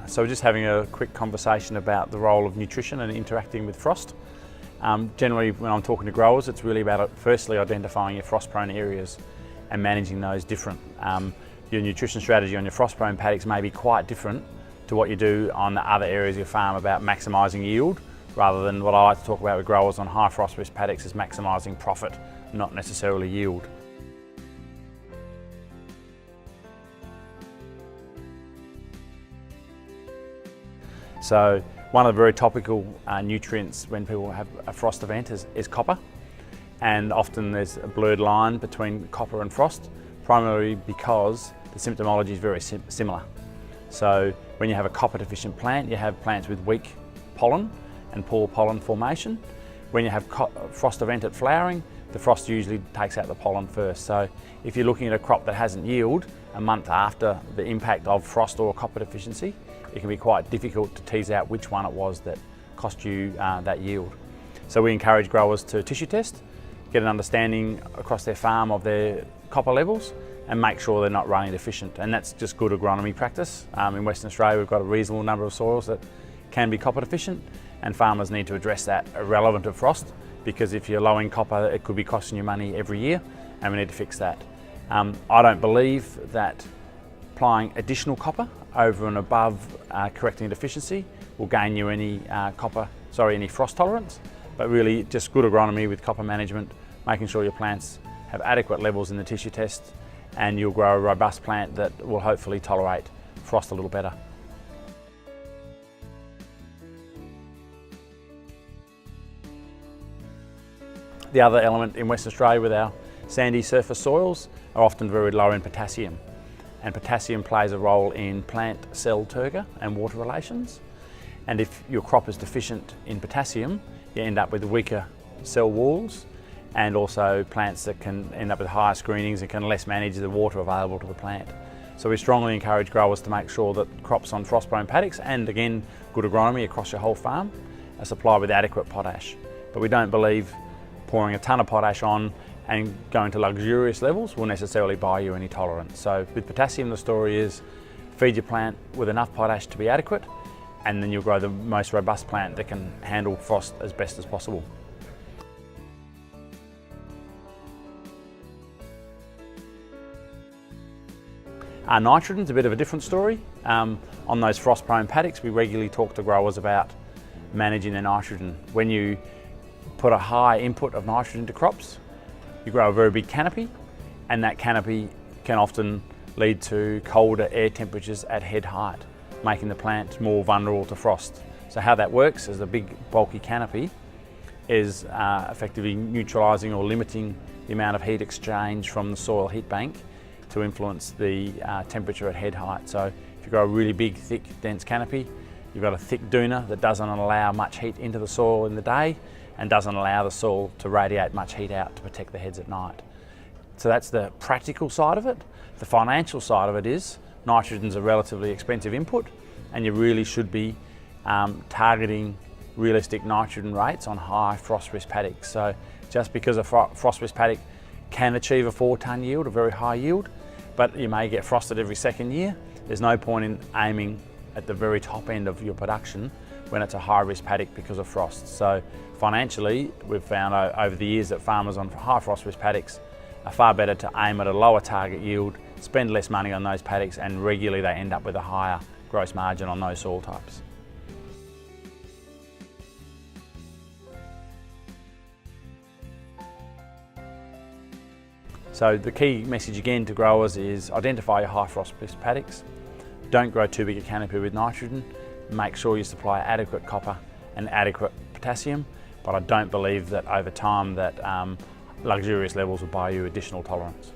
So we're just having a quick conversation about the role of nutrition and interacting with frost. Generally, when I'm talking to growers, it's really about firstly identifying your frost-prone areas and managing those different. Your nutrition strategy on your frost-prone paddocks may be quite different to what you do on the other areas of your farm about maximising yield, rather than what I like to talk about with growers on high frost risk paddocks is maximising profit, not necessarily yield. So one of the very topical nutrients when people have a frost event is copper, and often there's a blurred line between copper and frost, primarily because the symptomology is very similar. So when you have a copper deficient plant, you have plants with weak pollen and poor pollen formation. When you have frost event at flowering, the frost usually takes out the pollen first. So if you're looking at a crop that hasn't yielded a month after the impact of frost or copper deficiency, it can be quite difficult to tease out which one it was that cost you that yield. So we encourage growers to tissue test, get an understanding across their farm of their copper levels, and make sure they're not running deficient. And that's just good agronomy practice. In Western Australia, we've got a reasonable number of soils that can be copper deficient, and farmers need to address that irrelevant of frost, because if you're low in copper, it could be costing you money every year, and we need to fix that. I don't believe that applying additional copper over and above correcting a deficiency will gain you any any frost tolerance, but really just good agronomy with copper management, making sure your plants have adequate levels in the tissue test, and you'll grow a robust plant that will hopefully tolerate frost a little better. The other element in Western Australia with our sandy surface soils are often very low in potassium. And potassium plays a role in plant cell turgor and water relations. And if your crop is deficient in potassium, you end up with weaker cell walls, and also plants that can end up with higher screenings and can less manage the water available to the plant. So we strongly encourage growers to make sure that crops on frost-prone paddocks, and again, good agronomy across your whole farm, are supplied with adequate potash. But we don't believe pouring a ton of potash on and going to luxurious levels will necessarily buy you any tolerance. So with potassium, the story is feed your plant with enough potash to be adequate, and then you'll grow the most robust plant that can handle frost as best as possible. Nitrogen's a bit of a different story. On those frost-prone paddocks, we regularly talk to growers about managing their nitrogen. When you put a high input of nitrogen to crops, you grow a very big canopy, and that canopy can often lead to colder air temperatures at head height, making the plant more vulnerable to frost. So how that works is a big bulky canopy is effectively neutralising or limiting the amount of heat exchange from the soil heat bank to influence the temperature at head height. So if you grow a really big, thick, dense canopy, you've got a thick doona that doesn't allow much heat into the soil in the day and doesn't allow the soil to radiate much heat out to protect the heads at night. So that's the practical side of it. The financial side of it is nitrogen's a relatively expensive input, and you really should be targeting realistic nitrogen rates on high frost risk paddocks. So just because a frost risk paddock can achieve a 4-tonne yield, a very high yield, but you may get frosted every second year, there's no point in aiming at the very top end of your production when it's a high risk paddock because of frost. So financially, we've found over the years that farmers on high frost risk paddocks are far better to aim at a lower target yield, spend less money on those paddocks, and regularly they end up with a higher gross margin on those soil types. So the key message again to growers is identify your high frost risk paddocks. Don't grow too big a canopy with nitrogen. Make sure you supply adequate copper and adequate potassium, but I don't believe that over time that luxurious levels will buy you additional tolerance.